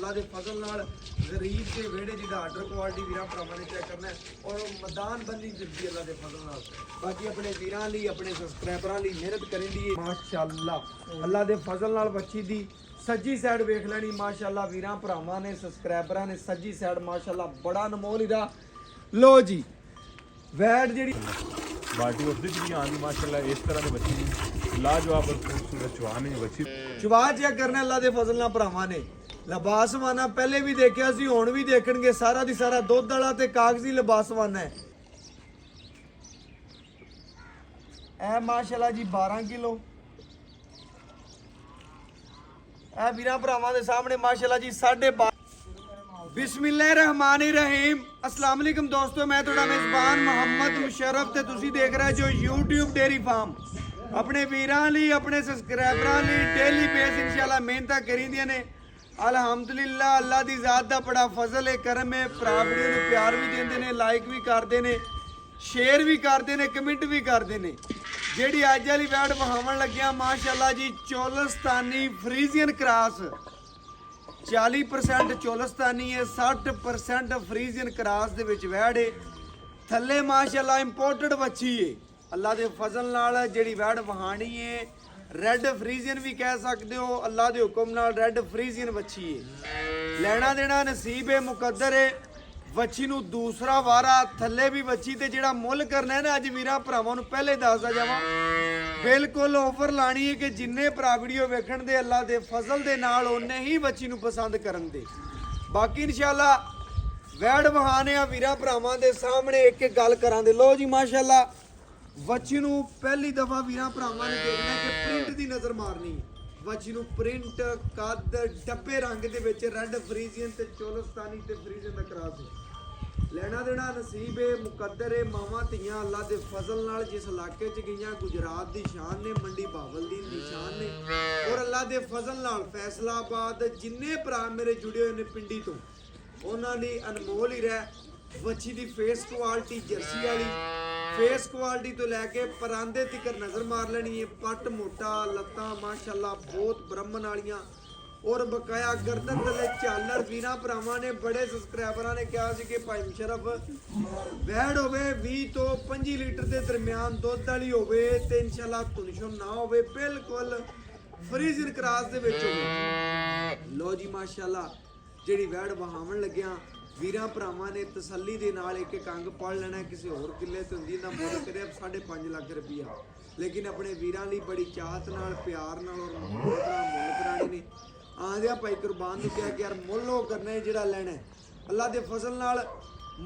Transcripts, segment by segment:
अल्लाह के फजल नाल गरीब के वेड़े जिहदा आर्डर क्वालिटी वीरां भरावां ने चेक करना है और मैदान बंदी जिद्दी अल्लाह के फजल नाल। बाकी अपने वीरां लई अपने सबसक्राइबरां लई मेहनत करिंदी है माशाअल्लाह। अल्लाह के फजल नाल बच्ची दी सज्जी साइड वेख लैनी माशाअल्लाह वीरां भरावां ने सबसक्राइबरां ने सज्जी साइड माशाअल्लाह बड़ा अनमोल इहदा। लो जी वैट जिहड़ी बाल्टी उठती जी आँधी माशाल्लाह इस तरह की बच्ची लाजवाब और खूबसूरत चुहान है बच्ची। चुवा चेक करना अल्लाह के फजल नाल भरावां ने लिबासवाना पहले भी देखिया सी हुण भी देखणगे सारा दी सारा दुध वाला ते कागजी लिबासवाना है। ए माशाल्लाह जी 12 किलो ए वीरां भरावां दे सामने माशाल्लाह जी 12.5। बिस्मिल्लाहिर्रहमानिर्रहीम। अस्सलाम वालेकुम दोस्तों, मैं थोड़ा मेज़बान मोहम्मद मुशर्रफ ते तुसी देख रहे जो YouTube डेयरी फार्म अपने वीरां लई अपने सबसक्राइबरां लई डेली बेस इंशाल्लाह मेहनत करींदियां ने। अल्हम्दुलिल्लाह अल्लाह दी ज़ात दा बड़ा फजल है करम है। भरा वीडियो नूं प्यार भी देंदे ने, लाइक भी करदे ने, शेयर भी करदे ने, कमेंट भी करदे ने। जेहड़ी अज वाली वैट वहावन लग्या माशाल्लाह जी चोलस्तानी फ्रीजियन क्रॉस 40% चोलस्तानी है 60% फ्रीजियन क्रॉस दे विच वैट है। थल्ले माशाल्लाह इंपोर्टेड बच्ची है अल्लाह दे फजल नाल। जेहड़ी वैट वहानी है रेड फ्रीजियन भी कह सकते हो, अल्लाह दे हुक्म नाल रेड फ्रीजियन बच्ची है। लेना देना नसीब है मुकद्दर है। बच्ची नूं दूसरा वारा थल्ले भी बच्ची ते जेहड़ा मुल करना है ना अज वीरां भरावां नूं पहले दसदा जावां बिल्कुल ऑफर लानी है कि जिन्ने भरा वीडियो वेखण दे अल्लाह दे फजल दे नाल उन्ने ही बच्ची नूं पसंद करन दे। बाकी इंशाल्लाह वैड वहाने आ वीरां भरावां दे सामने एक एक गल करां दे। लो जी माशाल्लाह बच्ची नूं पहली दफा वीरां भरावां ने देखना कि प्रिंट दी नज़र मारनी है। बच्ची नूं प्रिंट कद डब्बे रंग दे विच रेड फ्रीजियन ते चोलस्तानी ते फ्रीजियन दा क्रॉस है। लेना देना नसीब है मुकद्दर है। मावां धीआं अल्लाह दे फजल नाल जिस इलाके च गईयां गुजरात दी शान ने, मंडी बावलदीन दी शान ने और अल्लाह दे फजल नाल फैसलाबाद जिन्ने भरा मेरे जुड़े हुए ने पिंडी तो उन्हां दी अनमोल ही रह। बच्ची दी फेस क्वालिटी जर्सी वाली फेस क्वालिटी तो लैके परांदे तिकर नज़र मार लेनी है। पट मोटा लत्तां माशाल्लाह बहुत ब्रह्मन वालियां और बकाया गर्दन थले झालर। वीरां भरावां ने बड़े सबसक्राइबरां ने कहा सी कि भाई मुशर्रफ वैड होवे 20 तो 25 लीटर के दरमियान दुध वाली होवे ते इंशाल्लाह तुनशुन ना होवे बिल्कुल फ्रीजियन क्रॉस दे विच होवे। लो जी माशाल्लाह जेहड़ी वैड वहावन लग्या वीरां भरावां ने तसल्ली दे नाल एक एक अंग पढ़ लेना। किसी होर किले ते हुंदी ना मुल करे 5.5 लाख रुपया, लेकिन अपने वीरां लई बड़ी चाहत नाल प्यार नाल और मुहब्बत नाल मुल कराने ने। आंदिया भाई कुरबान ने कहा कि यार मुल हो करना है जिहड़ा लैना है अल्लाह दे फजल नाल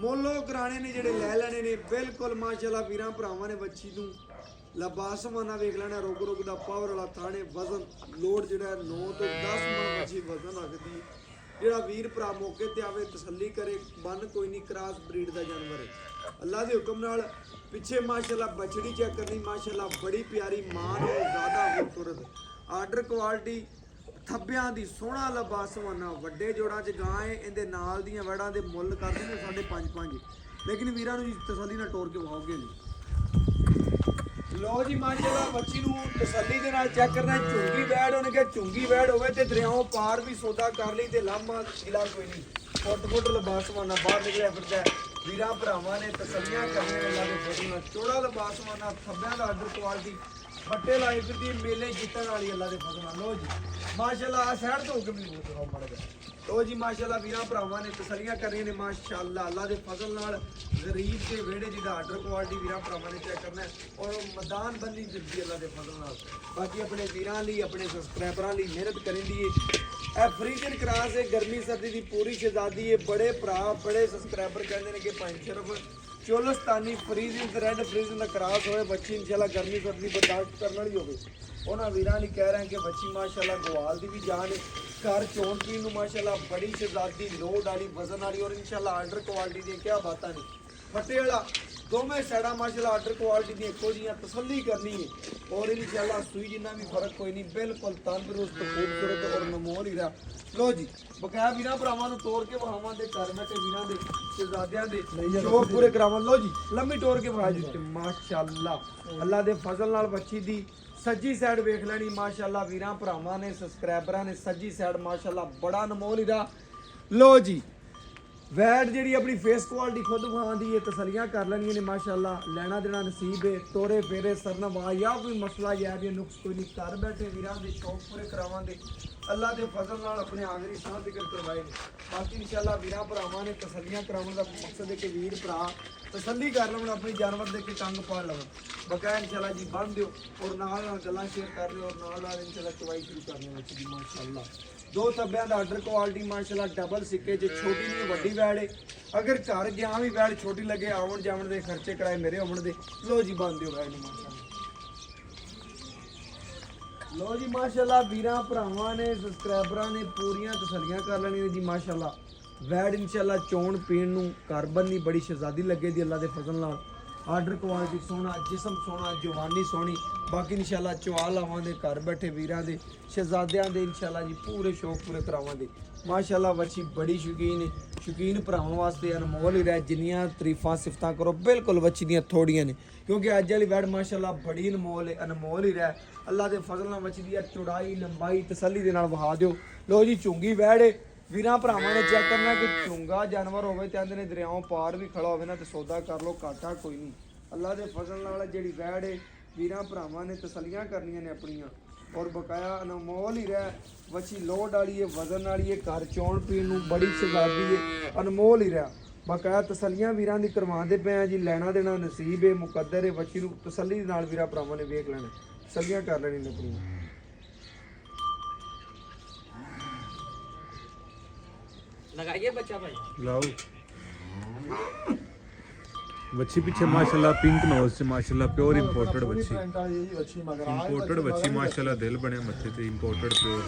मुल हो कराने ने जिहड़े लै लैने ने बिल्कुल माशाल्लाह। वीरां भरावां ने बच्ची नूं लिबासवाना वेख लेना रुक रुक दा पावर वाला थाने वजन लोड जिहड़ा 9 तो 10 मन बच्ची वजन रखदी है। जिहड़ा वीर भरा मौके ते आवे तसल्ली करे बन कोई नहीं क्रॉस ब्रीड दा जानवर है। अल्लाह दे हुक्म नाल पिछे माशाल्लाह बछड़ी चेक करनी माशाल्लाह बड़ी प्यारी मान और ज़्यादा खूबसूरत आर्डर क्वालिटी थब्बियां दी सोहना लिबासवाना वड्डे जोड़ां च गां है। इहदे नाल दीयां वड़ां दे मुੱਲ करदे ने 5.5 लेकिन वीरां नूं तसल्ली नाल टोर के विखाओगे जी। लो जी माशाल्लाह बच्ची नूं तसल्ली दे नाल चेक करना चुंगी वैड होने के चुंगी वैड होवे ते दरियाओं पार भी सौदा कर लई ते लामा गिला कोई नहीं। फुट लिबासवाना बाहर निकलिया फिरदा वीरां भरावां ने तसल्लियां करने अल्लाह दे फजल नाल चौड़ा लिबासवाना थब्बियां दा आर्डर क्वालिटी बट्टे लाई फिरदी मेले जितण वाली अल्लाह दे फजल नाल। लो जी माशाल्लाह साइड तो होके भी बहुत माड़ा गया। तो जी माशाल्लाह वीरां भरावां ने तसल्लियां करनियां ने माशाल्लाह अल्लाह दे फजल नाल गरीब के वेड़े जिहदा आर्डर क्वालिटी वीरां भरावां ने चेक करना है और मैदान बंदी जिद्दी अल्लाह दे फजल नाल। बाकी अपने वीरां लई अपने सबसक्राइबरां लई मेहनत करिंदी है। ए फ्रीजियन क्रॉस है गर्मी सर्दी की पूरी शहजादी है। बड़े भरा बड़े सबसक्राइबर कहते हैं कि भाई सिर्फ चोलस्तानी फ्रीजियन रेड फ्रीजियन का क्रॉस होए बच्ची इंशाल्लाह गर्मी सर्दी बर्दाश्त करने वाली होवे। उन्होंने वीरां नहीं कह रहे हैं कि बच्ची माशाल्लाह गवाल की भी जान है। घर चोन पीन नूं माशाल्लाह बड़ी शहजादी लोड वाली वजन वाली और इंशाल्लाह आर्डर क्वालिटी दी क्या बात नहीं। फटे वाला दोवें साइडा माशाल्लाह आर्डर क्वालिटी दी इको जिहियां तसल्ली करनी है और इंशाल्लाह सुई जिन्ना भी फर्क कोई नहीं बिल्कुल तंदुरुस्त खूबसूरत और नमोल ही रहा। लो जी बकाया वीरां भरावां नूं तोड़ के वहावां दे घर बैठे वीरां दे शहजादियां दे शौक पूरे करावां। लो जी लम्मी तोड़ के वहा जी माशाल्लाह अल्लाह दे फजल नाल बच्ची दी सज्जी साइड वेख लैनी माशाल्लाह। वीरां भरावां ने सबसक्राइबरां ने सज्जी साइड माशाल्लाह बड़ा अनमोल इहदा लो जी वैट ਜਿਹੜੀ ਆਪਣੀ ਫੇਸ ਕੁਆਲਿਟੀ ਖੁਦ ਵਿਖਾਉਂਦੀ ਹੈ ਤਸੱਲੀਆਂ ਕਰ ਲੈਣੀਆਂ ਨੇ ਮਾਸ਼ਾਅੱਲਾ ਲੈਣਾ ਦੇਣਾ ਨਸੀਬ ਹੈ ਤੋਰੇ ਫੇਰੇ ਸਰਨਵਾ ਜਾਂ ਕੋਈ ਮਸਲਾ ਜਾਂ ਵੀ ਨੁਕਸ ਕੋਈ ਨਹੀਂ ਘਰ ਬੈਠੇ ਵੀਰਾਂ ਦੇ ਸ਼ੌਕ ਪੂਰੇ ਕਰਾਵਾਂਗੇ ਅੱਲਾ ਦੇ ਫਜ਼ਲ ਨਾਲ ਆਪਣੇ ਆਖਰੀ ਸਾਹ ਜ਼ਿਕਰ ਕਰਵਾਏ ਨੇ ਬਾਕੀ ਇਨਸ਼ਾਅੱਲਾ ਵੀਰਾਂ ਭਰਾਵਾਂ ਨੇ ਤਸੱਲੀਆਂ ਕਰਾਉਣ ਦਾ ਮਕਸਦ ਹੈ ਕਿ ਵੀਰ ਭਰਾ ਤਸੱਲੀ ਕਰ ਲਵਣ ਆਪਣੀ ਜਾਨਵਰ ਦੇ ਕੇ ਤੰਗ ਪਾ ਲਵਣ ਬਕਾਇਆ ਇਨਸ਼ਾਅੱਲਾ ਜੀ ਬੰਨ ਦਿਓ ਔਰ ਨਾਲ ਨਾਲ ਗੱਲਾਂ ਸ਼ੇਅਰ ਕਰ ਲਿਓ ਔਰ ਨਾਲ ਇਨਸ਼ਾਅੱਲਾ ਚਵਾਈ ਸ਼ੁਰੂ ਕਰਨੇ ਵਿੱਚ ਜੀ ਮਾਸ਼ਾਅੱਲਾ ਦੋ ਤੱਬਿਆਂ ਦਾ ਆਰਡਰ ਕੁਆਲਿਟੀ ਮਾਸ਼ਾਅੱਲਾ ਡਬਲ ਸਿੱਕੇ ਚ ਛੋਟੀ ਨਹੀਂ ਵੱਡੀ ਵੈੜ ਹੈ ਅਗਰ ਘਰ ਗਿਆ ਵੀ ਵੈੜ ਛੋਟੀ ਲੱਗੇ ਆਉਣ ਜਾਵਣ ਦੇ ਖਰਚੇ ਕਰਾਏ ਮੇਰੇ ਆਉਣ ਦੇ ਲੋ ਜੀ ਬੰਨ ਦਿਓ ਵੈੜ ਨੂੰ ਮਾਸ਼ਾਅੱਲਾ ਲੋ ਜੀ ਮਾਸ਼ਾਅੱਲਾ ਵੀਰਾਂ ਭਰਾਵਾਂ ਨੇ ਸਬਸਕ੍ਰਾਈਬਰਾਂ ਨੇ ਪੂਰੀਆਂ ਤਸੱਲੀਆਂ ਕਰ ਲੈਣੀਆਂ ਜੀ ਮਾਸ਼ਾਅੱਲਾ ਵੈੜ ਇਨਸ਼ਾਅੱਲਾ ਚੋਣ ਪੀਣ ਨੂੰ ਘਰ ਬੰਨੀ ਬੜੀ ਸ਼ਹਿਜ਼ਾਦੀ ਲੱਗੇ ਦੀ ਅੱਲਾ ਦੇ ਫਜ਼ਲ ਨਾਲ ਆਰਡਰ ਕੁਆਲਿਟੀ ਸੋਹਣਾ ਜਿਸਮ ਸੋਹਣਾ ਜਵਾਨੀ ਸੋਹਣੀ ਬਾਕੀ ਇਨਸ਼ਾਅੱਲਾ ਚਵਾ ਲਾਵਾਂਗੇ ਘਰ ਬੈਠੇ ਵੀਰਾਂ ਦੇ ਸ਼ਹਿਜ਼ਾਦਿਆਂ ਦੇ ਇਨਸ਼ਾਅੱਲਾ ਜੀ ਪੂਰੇ ਸ਼ੌਕ ਪੂਰੇ ਕਰਾਵਾਂਗੇ ਮਾਸ਼ਾਅੱਲਾ ਵੱਛੀ ਬੜੀ ਸ਼ੌਕੀਨ ਭਰਾਵਾਂ ਵਾਸਤੇ ਅਨਮੋਲ ਹੀ ਰਹਿ ਜਿੰਨੀਆਂ ਤਾਰੀਫਾਂ ਸਿਫਤਾਂ ਕਰੋ ਬਿਲਕੁਲ ਵੱਛੀ ਦੀਆਂ ਥੋੜੀਆਂ ਨੇ ਕਿਉਂਕਿ ਅੱਜ ਵਾਲੀ ਵੈੜ ਮਾਸ਼ਾਅੱਲਾ ਬੜੀ ਅਨਮੋਲ ਹੀ ਰਹਿ ਅੱਲਾ ਦੇ ਫਜ਼ਲ ਨਾਲ ਵੱਛੀ ਦੀ ਚੌੜਾਈ ਲੰਬਾਈ ਤਸੱਲੀ ਦੇ ਨਾਲ ਵਹਾ ਦਿਓ ਲੋ ਜੀ ਚੁੰਗੀ ਵੈੜ ਵੀਰਾਂ ਭਰਾਵਾਂ ਨੇ ਚੈੱਕ ਕਰਨਾ ਕਿ ਚੁੰਗਾ ਜਾਨਵਰ ਹੋਵੇ ਤੇ ਆਂਦੇ ਨੇ ਦਰਿਆਵਾਂ ਪਾਰ ਵੀ ਖੜਾ ਹੋਵੇ ਨਾ ਤੇ ਸੌਦਾ ਕਰ ਲੋ ਘਾਟਾ ਕੋਈ ਨਹੀਂ ਅੱਲਾ ਦੇ ਫਜ਼ਲ ਨਾਲ ਜਿਹੜੀ ਵੈੜ ਹੈ ਵੀਰਾਂ ਭਰਾਵਾਂ ਨੇ ਤਸੱਲੀਆਂ ਕਰਨੀਆਂ ਨੇ ਆਪਣੀਆਂ ਔਰ ਬਕਾਇਆ ਅਨਮੋਲ ਹੀ ਰਹਿ ਵੱਛੀ ਲੋਡ ਵਾਲੀ ਹੈ ਵਜ਼ਨ ਵਾਲੀ ਹੈ ਘਰ ਚੋਣ ਪੀਣ ਨੂੰ ਬੜੀ ਸ਼ਹਿਜ਼ਾਦੀ ਹੈ ਅਨਮੋਲ ਹੀ ਰਹਿ ਬਕਾਇਆ ਤਸੱਲੀਆਂ ਵੀਰਾਂ ਦੀ ਕਰਵਾਉਂਦੇ ਪਏ ਆ ਜੀ ਲੈਣਾ ਦੇਣਾ ਨਸੀਬ ਹੈ ਮੁਕੱਦਰ ਹੈ ਵੱਛੀ ਨੂੰ ਤਸੱਲੀ ਨਾਲ ਵੀਰਾਂ ਭਰਾਵਾਂ ਨੇ ਵੇਖ ਲੈਣਾ ਤਸੱਲੀਆਂ ਕਰ ਲੈਣੀ ਨੇ ਆਪਣੀਆਂ लगाइए बच्चा भाई लाओ बच्ची पीछे माशाल्लाह पिंक नोज से माशाल्लाह प्योर इंपोर्टेड बच्ची इंपोर्टेड बच्ची माशाल्लाह दिल बने मथे ते इंपोर्टेड प्योर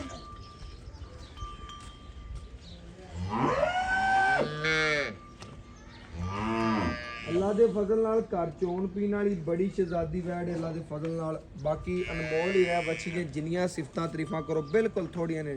ਅੱਲਾ ਦੇ ਫਜ਼ਲ ਨਾਲ ਘਰ ਚੋਣ ਪੀਣ ਵਾਲੀ ਬੜੀ ਸ਼ਹਿਜ਼ਾਦੀ ਵੈੜ ਹੈ ਅੱਲਾ ਦੇ ਫਜ਼ਲ ਨਾਲ ਬਾਕੀ ਅਨਮੋਲ ਹੀ ਹੈ ਬੱਚੀ ਦੀਆਂ ਜਿੰਨੀਆਂ ਸਿਫਤਾਂ ਤਾਰੀਫਾਂ ਕਰੋ ਬਿਲਕੁਲ ਥੋੜੀਆਂ ਨੇ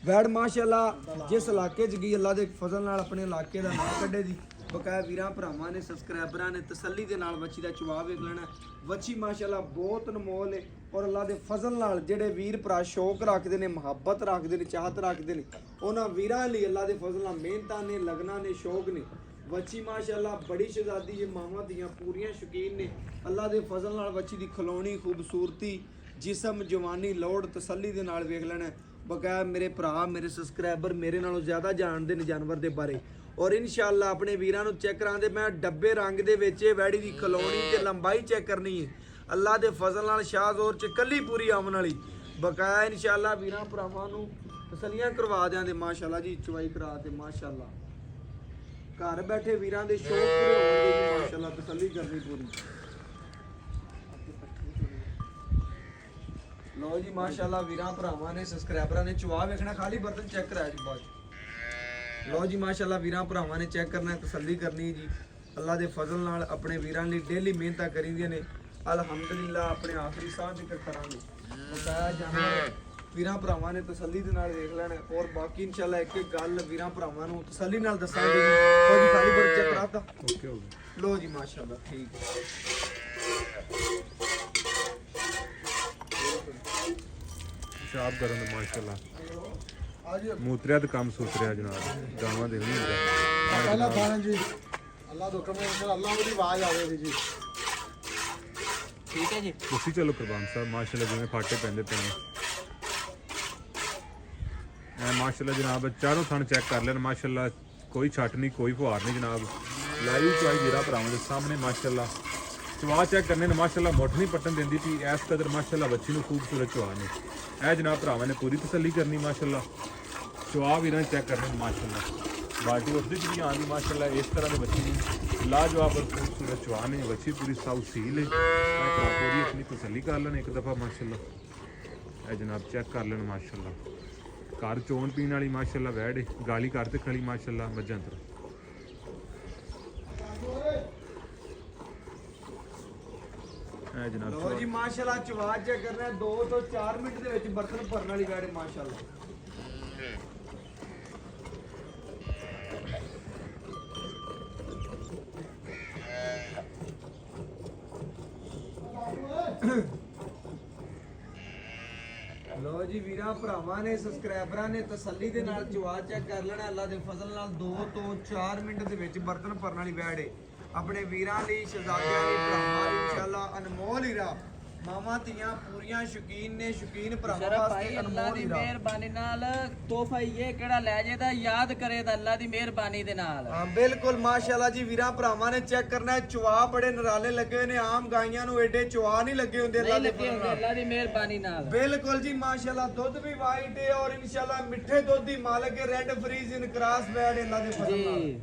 ਵੈੜ ਮਾਸ਼ਾਅੱਲਾ ਜਿਸ ਇਲਾਕੇ 'ਚ ਗਈ ਅੱਲਾ ਦੇ ਫਜ਼ਲ ਨਾਲ ਆਪਣੇ ਇਲਾਕੇ ਦਾ ਨਾਂ ਕੱਢੇ ਦੀ ਬਕਾਇਆ ਵੀਰਾਂ ਭਰਾਵਾਂ ਨੇ ਸਬਸਕ੍ਰਾਈਬਰਾਂ ਨੇ ਤਸੱਲੀ ਦੇ ਨਾਲ ਬੱਚੀ ਦਾ ਚਵਾ ਵੇਖ ਲੈਣਾ ਬੱਚੀ ਮਾਸ਼ਾਅੱਲਾ ਬਹੁਤ ਅਨਮੋਲ ਹੈ ਔਰ ਅੱਲਾ ਦੇ ਫਜ਼ਲ ਨਾਲ ਜਿਹੜੇ ਵੀਰ ਭਰਾ ਸ਼ੌਕ ਰੱਖਦੇ ਨੇ ਮੁਹੱਬਤ ਰੱਖਦੇ ਨੇ ਚਾਹਤ ਰੱਖਦੇ ਨੇ ਉਹਨਾਂ ਵੀਰਾਂ ਲਈ ਅੱਲਾ ਦੇ ਫਜ਼ਲ ਨਾਲ ਮਿਹਨਤਾਂ ਨੇ ਲਗਨਾਂ ਨੇ ਸ਼ੌਕ ਨੇ ਬੱਚੀ ਮਾਸ਼ਾਅੱਲਾ ਬੜੀ ਸ਼ਹਿਜ਼ਾਦੀ ਹੈ ਮਾਵਾਂ ਦੀਆਂ ਪੂਰੀਆਂ ਸ਼ੌਕੀਨ ਨੇ ਅੱਲਾ ਦੇ ਫਜ਼ਲ ਨਾਲ ਬੱਚੀ ਦੀ ਖਲੋਣੀ ਖੂਬਸੂਰਤੀ ਜਿਸਮ ਜਵਾਨੀ ਲੋੜ ਤਸੱਲੀ ਦੇ ਨਾਲ ਵੇਖ ਲੈਣਾ ਬਕਾਇਆ ਮੇਰੇ ਭਰਾ ਮੇਰੇ ਸਬਸਕ੍ਰਾਈਬਰ ਮੇਰੇ ਨਾਲੋਂ ਜ਼ਿਆਦਾ ਜਾਣਦੇ ਨੇ ਜਾਨਵਰ ਦੇ ਬਾਰੇ ਔਰ ਇਨਸ਼ਾਅੱਲਾ ਆਪਣੇ ਵੀਰਾਂ ਨੂੰ ਚੈੱਕ ਕਰਾਉਂਦੇ ਮੈਂ ਡੱਬੇ ਰੰਗ ਦੇ ਵਿੱਚ ਇਹ ਵੈੜੀ ਦੀ ਖਲੋਣੀ ਤੇ ਲੰਬਾਈ ਚੈੱਕ ਕਰਨੀ ਹੈ ਅੱਲਾ ਦੇ ਫਜ਼ਲ ਨਾਲ ਸ਼ਾਹਜ਼ੋਰ ਚ ਕੱਲੀ ਪੂਰੀ ਆਉਣ ਵਾਲੀ ਬਕਾਇਆ ਇਨਸ਼ਾਅੱਲਾ ਵੀਰਾਂ ਭਰਾਵਾਂ ਨੂੰ ਤਸੱਲੀਆਂ ਕਰਵਾ ਦਿਆਂਦੇ ਮਾਸ਼ਾਅੱਲਾ ਜੀ ਚਵਾਈ ਕਰਾ ਤੇ ਮਾਸ਼ਾਅੱਲਾ ਘਰ ਬੈਠੇ ਵੀਰਾਂ ਦੇ ਸ਼ੌਕ ਪੂਰੇ ਹੋਣਗੇ ਜੀ ਮਾਸ਼ਾਅੱਲਾ ਤਸੱਲੀ ਕਰਨੀ ਪੂਰੀ ਲੋ ਜੀ ਮਾਸ਼ਾਅੱਲਾ ਵੀਰਾਂ ਭਰਾਵਾਂ ਨੇ ਸਬਸਕ੍ਰਾਈਬਰਾਂ ਨੇ ਚਵਾ ਵੇਖਣਾ ਖਾਲੀ ਬਰਤਨ ਚੈੱਕ ਕਰਾਇਆ ਜੀ ਬਾਅਦ ਲੋ ਜੀ ਮਾਸ਼ਾਅੱਲਾ ਵੀਰਾਂ ਭਰਾਵਾਂ ਨੇ ਚੈੱਕ ਕਰਨਾ ਤਸੱਲੀ ਕਰਨੀ ਜੀ ਅੱਲਾ ਦੇ ਫਜ਼ਲ ਨਾਲ ਆਪਣੇ ਵੀਰਾਂ ਲਈ ਡੇਲੀ ਮਿਹਨਤਾਂ ਕਰੀਦੀਆਂ ਨੇ ਅਲਹਮਦੁਲਿਲਾ ਆਪਣੇ ਆਖਰੀ ਸਾਹ ਜ਼ਿਕਰ ਕਰਾਂਗੇ ਬਤਾਇਆ ਜਾਨਵਰ ਵੀਰਾਂ ਭਰਾਵਾਂ ਨੇ ਤਸੱਲੀ ਦੇ ਨਾਲ ਵੇਖ ਲੈਣਾ ਔਰ ਬਾਕੀ ਇਨਸ਼ਾਅੱਲਾ ਇੱਕ ਇੱਕ ਗੱਲ ਵੀਰਾਂ ਭਰਾਵਾਂ ਨੂੰ ਤਸੱਲੀ ਨਾਲ ਦੱਸਾਂਗੇ ਜੀ ਲੋ ਜੀ ਖਾਲੀ ਬਰਤਨ ਚੈੱਕ ਕਰਾਤਾ ओके हो गया ਲੋ ਜੀ ਮਾਸ਼ਾਅੱਲਾ ਠੀਕ ਹੈ शाब करन माशाल्लाह मूत्रिया तो काम सूत्रिया जनाब गावां दे नहीं ਹੁੰਦਾ ਪਹਿਲਾ ਖਾਣਾ ਜੀ ਅੱਲਾਹ ਦਾ ਹੁਕਮ ਹੈ ਇਨਸ਼ਾਅੱਲਾ ਅੱਲਾਹ ਦੀ ਆਵਾਜ਼ ਆਵੇਗੀ ਜੀ ठीक है जी ਤੁਸੀਂ ਚਲੋ ਕੁਰਬਾਨ ਸਾਹਿਬ ਮਾਸ਼ਾਅੱਲਾ ਜਿਵੇਂ ਫਾਟੇ ਪੈਂਦੇ ਪਏ ਨੇ ਐ ਮਾਸ਼ਾਅੱਲਾ ਜਨਾਬ ਚਾਰੋਂ ਥਣ ਚੈੱਕ ਕਰ ਲੈਣ ਮਾਸ਼ਾਅੱਲਾ ਕੋਈ ਛੱਟ ਨਹੀਂ ਕੋਈ ਫੁਹਾਰ ਨਹੀਂ ਜਨਾਬ ਲਾਈਵ ਚਵਾਈ ਵੀਰਾਂ ਭਰਾਵਾਂ ਦੇ ਸਾਹਮਣੇ ਮਾਸ਼ਾਅੱਲਾ ਚਵਾ ਚੈੱਕ ਕਰਨੇ ਨੇ ਮਾਸ਼ਾਅੱਲਾ ਮੁੱਠ ਨਹੀਂ ਪੱਟਣ ਦਿੰਦੀ ਪਈ ਇਸ ਕਦਰ ਮਾਸ਼ਾਅੱਲਾ ਬੱਚੀ ਨੂੰ ਖੂਬਸੂਰਤ ਚਵਾ ਨੇ ਇਹ ਜਨਾਬ ਭਰਾਵਾਂ ਨੇ ਪੂਰੀ ਤਸੱਲੀ ਕਰਨੀ ਮਾਸ਼ਾਅੱਲਾ ਚਵਾ ਵੀਰਾਂ ਚੈੱਕ ਕਰਨੇ ਨੇ ਮਾਸ਼ਾਅੱਲਾ ਬਾਲਟੀ ਉਸਦੀ ਜਿਹੜੀ ਆਉਂਦੀ ਮਾਸ਼ਾਅੱਲਾ ਇਸ ਤਰ੍ਹਾਂ ਦੇ ਬੱਚੀ ਨੂੰ ਲਾਜਵਾਬ ਔਰ ਖੂਬਸੂਰਤ ਚਵਾ ਨੇ ਬੱਚੀ ਪੂਰੀ ਸਾਊ ਸੀਲ ਹੈ ਇਹ ਭਰਾ ਪੂਰੀ ਆਪਣੀ ਤਸੱਲੀ ਕਰ ਲੈਣ ਇੱਕ ਦਫਾ ਮਾਸ਼ਾਅੱਲਾ ਇਹ ਜਨਾਬ ਚੈੱਕ ਕਰ ਲੈਣ ਮਾਸ਼ਾਅੱਲਾ ਘਰ ਚੋਣ ਪੀਣ ਵਾਲੀ ਮਾਸ਼ਾਅੱਲਾ ਵੈੜ ਗਾਲੀ ਘਰ ਤੇ ਖਲੀ ਮਾਸ਼ਾਅੱਲਾ ਮੱਝਾਂ ਤੇ ਇਹ ਜਨਾਬ ਲੋ ਜੀ ਮਾਸ਼ਾਅੱਲਾ ਚਵਾ ਚੈੱਕ ਕਰਨਾ 2 ਤੋਂ 4 ਮਿੰਟ ਦੇ ਵਿੱਚ ਬਰਤਨ ਭਰਨ ਵਾਲੀ ਵੈੜ ਮਾਸ਼ਾਅੱਲਾ ਲੋ ਜੀ ਜੀ ਵੀਰਾਂ ਭਰਾਵਾਂ ਨੇ ਸਬਸਕ੍ਰਾਈਬਰਾਂ ਨੇ ਤਸੱਲੀ ਦੇ ਨਾਲ ਚਵਾ ਚੈੱਕ ਕਰ ਲੈਣਾ। ਅੱਲਾ ਦੇ ਫਜ਼ਲ ਨਾਲ 2 ਤੋਂ 4 ਮਿੰਟ ਦੇ ਵਿੱਚ ਬਰਤਨ ਭਰਨ ਵਾਲੀ ਵੈੜ ਏ। ਆਪਣੇ ਵੀਰਾਂ ਲਈ, ਸ਼ਹਿਜ਼ਾਦਿਆਂ ਲਈ, ਭਰਾਵਾਂ ਲਈ ਇਨਸ਼ਾਅੱਲਾ ਅਨਮੋਲ ਹੀਰਾ। ਮਾਵਾਂ ਧੀਆਂ ਪੂਰੀਆਂ ਸ਼ੌਕੀਨ ਨੇ, ਸ਼ੌਕੀਨ ਭਰਾਵਾਂ ਸ਼ਰਫ ਵਾਸਤੇ ਭਾਈ ਅੱਲਾ ਅਨਮੋਲ ਦੀ ਹੀਰਾ। ਮਿਹਰਬਾਨੀ ਨਾਲ ਤੋਹਫਾ ਇਹ ਕਿਹੜਾ ਲੈ ਜੇ ਤਾਂ ਯਾਦ ਕਰੇ ਤਾਂ ਅੱਲਾ ਦੀ ਮਿਹਰਬਾਨੀ ਦੇ ਨਾਲ। ਹਾਂ ਬਿਲਕੁਲ ਮਾਸ਼ਾਅੱਲਾ ਜੀ ਵੀਰਾਂ ਭਰਾਵਾਂ ਨੇ ਚੈੱਕ ਕਰਨਾ ਹੈ। ਚਵਾ ਬੜੇ ਨਰਾਲੇ ਲੱਗੇ ਹੋਏ ਨੇ। ਆਮ ਗਾਈਆਂ ਨੂੰ ਐਡੇ ਚਵਾ ਨਹੀਂ ਲੱਗੇ ਹੁੰਦੇ ਅੱਲਾ ਦੇ ਲੱਗੇ ਫਜ਼ਲ ਹੁੰਦੇ ਨਾਲ। ਅੱਲਾ ਦੀ ਮਿਹਰਬਾਨੀ ਨਾਲ। ਬਿਲਕੁਲ ਜੀ ਮਾਸ਼ਾਅੱਲਾ ਦੁੱਧ ਵੀ ਵਾਈਟ ਹੈ ਔਰ ਇਨਸ਼ਾਅੱਲਾ ਮਿੱਠੇ ਦੁੱਧ ਦੀ ਮਾਲਕ ਹੈ। ਰੈੱਡ ਫਰੀਜ਼ ਇਨ ਕ੍ਰਾਸ ਬੈਡ ਅੱਲਾ ਦੇ ਫਜ਼ਲ ਨਾਲ। ਜੀ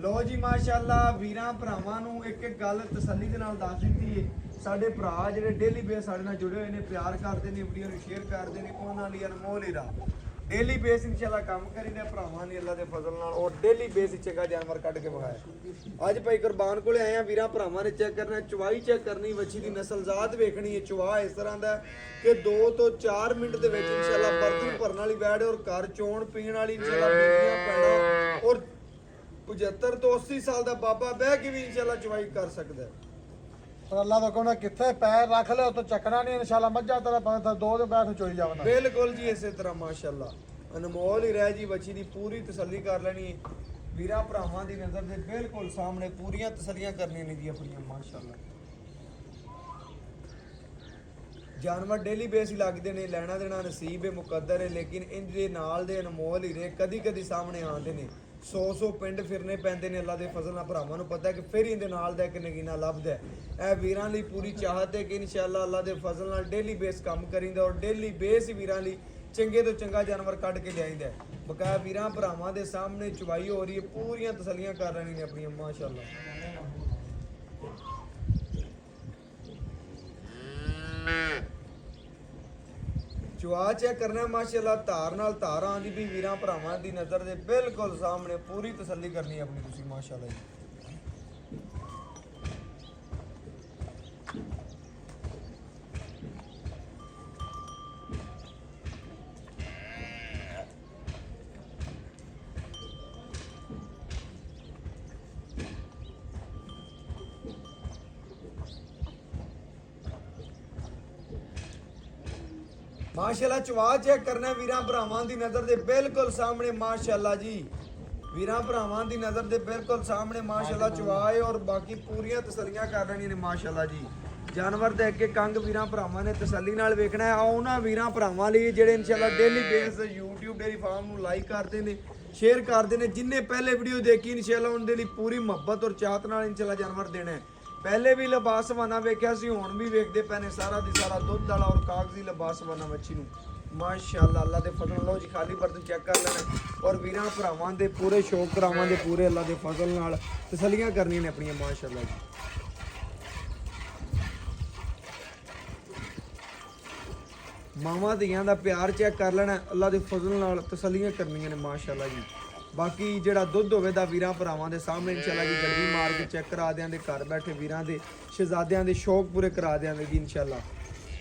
ਲੋ ਜੀ ਮਾਸ਼ਾਅੱਲਾ ਵੀਰਾਂ ਭਰਾਵਾਂ ਨੂੰ ਇੱਕ ਇੱਕ ਗੱਲ ਤਸੱਲੀ ਦੇ ਨਾਲ ਦੱਸ ਦਿੱਤੀ ਹੈ। ਸਾਡੇ ਭਰਾ ਜਿਹੜੇ ਡੇਲੀ ਬੇਸ ਸਾਡੇ ਨਾਲ ਜੁੜੇ ਹੋਏ ਨੇ, ਪਿਆਰ ਕਰਦੇ ਨੇ, ਵੀਡੀਓ ਨੂੰ ਸ਼ੇਅਰ ਕਰਦੇ ਨੇ, ਉਹਨਾਂ ਲਈ ਅਨਮੋਲ ਹੀਰਾ। ਡੇਲੀ ਬੇਸ ਇਨਸ਼ਾਅੱਲਾ ਕੰਮ ਕਰੀਦੇ ਭਰਾਵਾਂ ਨੇ ਅੱਲਾ ਦੇ ਫਜ਼ਲ ਨਾਲ ਔਰ ਡੇਲੀ ਬੇਸ ਚੰਗਾ ਜਾਨਵਰ ਕੱਢ ਕੇ ਵਿਖਾਇਆ। ਅੱਜ ਭਾਈ ਕੁਰਬਾਨ ਕੋਲੇ ਆਏ ਆ। ਵੀਰਾਂ ਭਰਾਵਾਂ ਨੇ ਚੈੱਕ ਕਰਨਾ, ਚਵਾਈ ਚੈੱਕ ਕਰਨੀ, ਵੱਛੀ ਦੀ ਨਸਲ ਜ਼ਾਤ ਵੇਖਣੀ ਹੈ। ਚਵਾ ਇਸ ਤਰ੍ਹਾਂ ਦਾ ਕਿ 2 ਤੋਂ 4 ਮਿੰਟ ਦੇ ਵਿੱਚ ਇਨਸ਼ਾਅੱਲਾ ਬਰਤਨ ਭਰਨ ਵਾਲੀ ਬੈੜ ਔਰ ਘਰ ਚੋਣ ਪੀਣ ਵਾਲੀ ਇਨਸ਼ਾਅੱਲਾ ਬੀਬੀਆਂ ਪੈਣਾ ਔਰ 75 ਤੋਂ 80 ਸਾਲ ਦਾ ਬਾਬਾ ਬਹਿ ਕੇ ਵੀ ਇਨਸ਼ਾਅੱਲਾ ਚਵਾਈ ਕਰ ਸਕਦਾ ਹੈ। ਪਰ ਅੱਲਾ ਦਾ ਕੋਨਾ ਕਿੱਥੇ ਪੈਰ ਰੱਖ ਲਿਆ ਉੱਤੇ ਚੱਕਣਾ ਨਹੀਂ ਇਨਸ਼ਾਅੱਲਾ। ਮੱਝਾਂ ਤੇਰਾ ਭਾਵੇਂ 2 ਦੇ ਬੈਠ ਚੋਈ ਜਾਵਣਾ। ਬਿਲਕੁਲ ਜੀ ਇਸੇ ਤਰ੍ਹਾਂ ਮਾਸ਼ਾਅੱਲਾ ਅਨਮੋਲ ਹੀ ਰਹਿ ਜੀ। ਬੱਚੀ ਦੀ ਪੂਰੀ ਤਸੱਲੀ ਕਰ ਲੈਣੀ ਹੈ। ਵੀਰਾਂ ਭਰਾਵਾਂ ਦੀ ਨਜ਼ਰ ਦੇ ਬਿਲਕੁਲ ਸਾਹਮਣੇ ਪੂਰੀਆਂ ਤਸੱਲੀਆਂ ਕਰਨੀਆਂ ਨੇ ਜੀ ਆਪਣੀਆਂ ਮਾਸ਼ਾਅੱਲਾ। ਜਾਨਵਰ ਡੇਲੀ ਬੇਸ ਹੀ ਲੱਗਦੇ ਨੇ, ਲੈਣਾ ਦੇਣਾ ਨਸੀਬ ਹੈ, ਮੁਕੱਦਰ ਹੈ। ਲੇਕਿਨ ਇੰਜ ਦੇ ਨਾਲ ਦੇ ਅਨਮੋਲ ਹੀ ਨੇ, ਕਦੀ ਕਦੀ ਸਾਹਮਣੇ ਆਉਂਦੇ ਨੇ। 100 ਪਿੰਡ ਫਿਰਨੇ ਪੈਂਦੇ ਨੇ ਅੱਲਾ ਦੇ ਫਜ਼ਲ ਨਾਲ। ਭਰਾਵਾਂ ਨੂੰ ਪਤਾ ਹੈ ਕਿ ਫਿਰ ਇਹਦੇ ਨਾਲ ਦਾ ਇੱਕ ਨਗੀਨਾ ਲੱਭਦਾ ਹੈ। ਇਹ ਵੀਰਾਂ ਲਈ ਪੂਰੀ ਚਾਹਤ ਹੈ ਕਿ ਇਨਸ਼ਾਅੱਲਾ ਅੱਲਾ ਦੇ ਫਜ਼ਲ ਨਾਲ ਡੇਲੀ ਬੇਸ ਕੰਮ ਕਰੀਂਦਾ ਔਰ ਡੇਲੀ ਬੇਸ ਹੀ ਵੀਰਾਂ ਲਈ ਚੰਗੇ ਤੋਂ ਚੰਗਾ ਜਾਨਵਰ ਕੱਢ ਕੇ ਲਿਆਈਦਾ। ਬਕਾਇਆ ਵੀਰਾਂ ਭਰਾਵਾਂ ਦੇ ਸਾਹਮਣੇ ਚਵਾਈ ਹੋ ਰਹੀ ਹੈ, ਪੂਰੀਆਂ ਤਸੱਲੀਆਂ ਕਰ ਲੈਣੀ ਨੇ ਆਪਣੀਆਂ ਮਾਸ਼ਾਅੱਲਾ। ਚਵਾ ਚੈੱਕ ਕਰਨਾ ਮਾਸ਼ਾਅੱਲਾ। ਧਾਰ ਨਾਲ ਧਾਰ ਆਂਦੀ ਵੀ ਵੀਰਾਂ ਭਰਾਵਾਂ ਦੀ ਨਜ਼ਰ ਦੇ ਬਿਲਕੁਲ ਸਾਹਮਣੇ ਪੂਰੀ ਤਸੱਲੀ ਕਰਨੀ ਆਪਣੀ ਤੁਸੀਂ ਮਾਸ਼ਾਅੱਲਾ ਜੀ। ਮਾਸ਼ਾਅੱਲਾ ਚਵਾ ਚੈੱਕ ਕਰਨਾ ਵੀਰਾਂ ਭਰਾਵਾਂ ਦੀ ਨਜ਼ਰ ਦੇ ਬਿਲਕੁਲ ਸਾਹਮਣੇ ਮਾਸ਼ਾਅੱਲਾ ਜੀ। ਵੀਰਾਂ ਭਰਾਵਾਂ ਦੀ ਨਜ਼ਰ ਦੇ ਬਿਲਕੁਲ ਸਾਹਮਣੇ ਮਾਸ਼ਾਅੱਲਾ ਚਵਾਏ ਔਰ ਬਾਕੀ ਪੂਰੀਆਂ ਤਸੱਲੀਆਂ ਕਰ ਲੈਣੀਆਂ ਨੇ ਮਾਸ਼ਾਅੱਲਾ ਜੀ। ਜਾਨਵਰ ਦੇ ਅੱਗੇ ਕੰਗ ਵੀਰਾਂ ਭਰਾਵਾਂ ਨੇ ਤਸੱਲੀ ਨਾਲ ਵੇਖਣਾ ਹੈ। ਆਓ ਉਹਨਾਂ ਵੀਰਾਂ ਭਰਾਵਾਂ ਲਈ ਜਿਹੜੇ ਇਨਸ਼ਾਅੱਲਾ daily base YouTube dairy farm ਨੂੰ ਲਾਈਕ ਕਰਦੇ ਨੇ, ਸ਼ੇਅਰ ਕਰਦੇ ਨੇ। ਜਿੰਨੇ ਪਹਿਲੇ ਵੀਡੀਓ ਦੇਖੀ ਇਨਸ਼ਾਅੱਲਾ ਉਹਨਾਂ ਦੇ ਲਈ ਪੂਰੀ ਮੁਹੱਬਤ ਔਰ ਚਾਹਤ ਨਾਲ ਇਨਸ਼ਾਅੱਲਾ ਜਾਨਵਰ ਦੇਣਾ ਹੈ। ਪਹਿਲੇ ਵੀ ਲਿਬਾਸਵਾਨਾ ਵੇਖਿਆ ਸੀ, ਹੁਣ ਵੀ ਵੇਖਦੇ ਪਏ ਨੇ। ਸਾਰਾ ਦੀ ਸਾਰਾ ਦੁੱਧ ਵਾਲਾ ਔਰ ਕਾਗਜ਼ੀ ਲਿਬਾਸਵਾਨਾ ਮੱਛੀ ਨੂੰ ਮਾਸ਼ਾਅੱਲਾ ਅੱਲਾ ਦੇ ਫਜ਼ਲ ਨਾਲ। ਜੀ ਖਾਲੀ ਬਰਤਨ ਚੈੱਕ ਕਰ ਲੈਣਾ ਔਰ ਵੀਰਾਂ ਭਰਾਵਾਂ ਦੇ ਪੂਰੇ ਸ਼ੌਕ ਕਰਾਵਾਂ ਦੇ ਪੂਰੇ ਅੱਲਾ ਦੇ ਫਜ਼ਲ ਨਾਲ ਤਸੱਲੀਆਂ ਕਰਨੀਆਂ ਨੇ ਆਪਣੀਆਂ ਮਾਸ਼ਾਅੱਲਾ ਜੀ। ਮਾਵਾਂ ਧੀਆਂ ਦਾ ਪਿਆਰ ਚੈੱਕ ਕਰ ਲੈਣਾ ਅੱਲਾ ਦੇ ਫਜ਼ਲ ਨਾਲ ਤਸੱਲੀਆਂ ਕਰਨੀਆਂ ਨੇ ਮਾਸ਼ਾਅੱਲਾ ਜੀ। ਬਾਕੀ ਜਿਹੜਾ ਦੁੱਧ ਹੋਵੇ ਦਾ ਵੀਰਾਂ ਭਰਾਵਾਂ ਦੇ ਸਾਹਮਣੇ ਇਨਸ਼ਾਅੱਲਾ ਜੀ ਗੜਵੀ ਮਾਰ ਕੇ ਚੈੱਕ ਕਰਾ ਦਿਆਂਗੇ। ਘਰ ਬੈਠੇ ਵੀਰਾਂ ਦੇ ਸ਼ਹਿਜ਼ਾਦਿਆਂ ਦੇ ਸ਼ੌਕ ਪੂਰੇ ਕਰਾ ਦਿਆਂਗੇ ਜੀ ਇਨਸ਼ਾਅੱਲਾ।